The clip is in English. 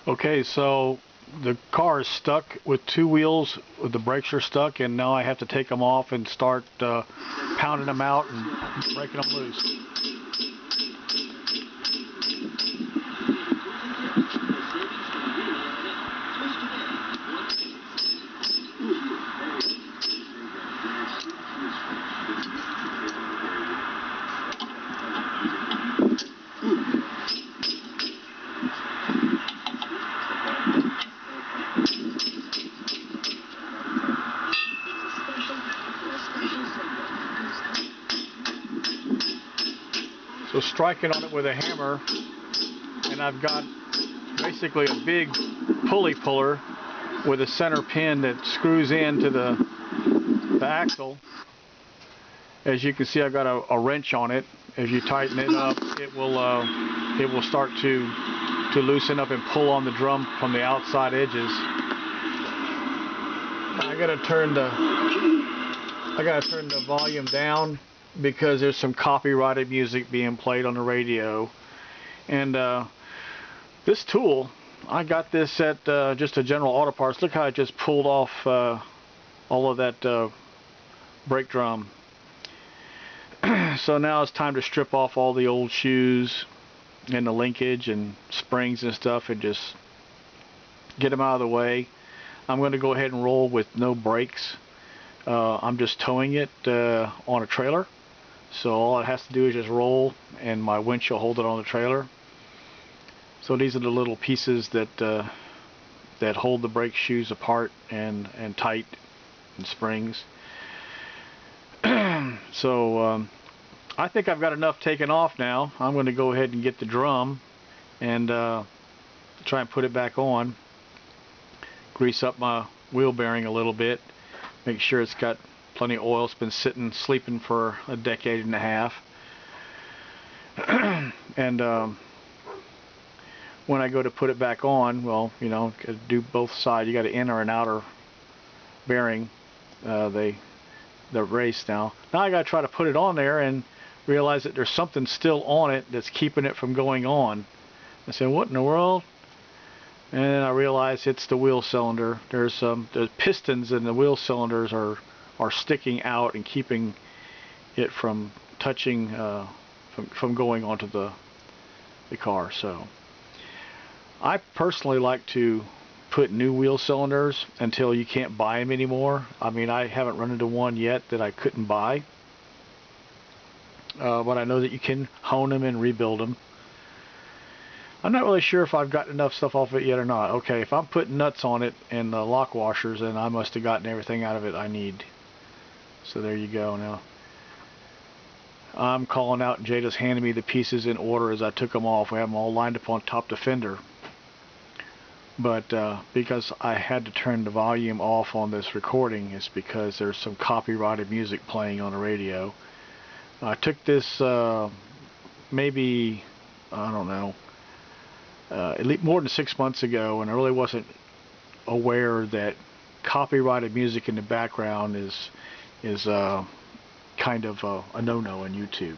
Okay, so the car is stuck with two wheels, the brakes are stuck, and now I have to take them off and start pounding them out and breaking them loose. So striking on it with a hammer, and I've got basically a big pulley puller with a center pin that screws into the axle. As you can see, I've got a wrench on it. As you tighten it up, it will start to loosen up and pull on the drum from the outside edges. I gotta turn the volume down because there's some copyrighted music being played on the radio. And this tool, I got this at just a General Auto Parts. Look how I just pulled off all of that brake drum. So now it's time to strip off all the old shoes and the linkage and springs and stuff and just get them out of the way. I'm going to go ahead and roll with no brakes. I'm just towing it on a trailer. So all it has to do is just roll, and my winch will hold it on the trailer. So these are the little pieces that hold the brake shoes apart and tight, and springs. So I think I've got enough taken off now. I'm going to go ahead and get the drum and try and put it back on. Grease up my wheel bearing a little bit. Make sure it's got plenty of oil. It's been sleeping for a decade and a half. And when I go to put it back on, well, you know, do both sides. You got an inner and outer bearing. They're raced now. Now I got to try to put it on there and realize that there's something still on it that's keeping it from going on. I said, what in the world? And then I realized it's the wheel cylinder. There's pistons in the wheel cylinders are sticking out and keeping it from touching, from going onto the car. So I personally like to put new wheel cylinders until you can't buy them anymore. I mean, I haven't run into one yet that I couldn't buy, but I know that you can hone them and rebuild them. I'm not really sure if I've gotten enough stuff off it yet or not. Okay, if I'm putting nuts on it and the lock washers, then I must have gotten everything out of it I need. So there you go. Now I'm calling out, and Jada's handing me the pieces in order as I took them off. We have them all lined up on top the fender. But because I had to turn the volume off on this recording, it's because there's some copyrighted music playing on the radio. I took this maybe, I don't know, at least more than 6 months ago, and I really wasn't aware that copyrighted music in the background is kind of a no-no on YouTube.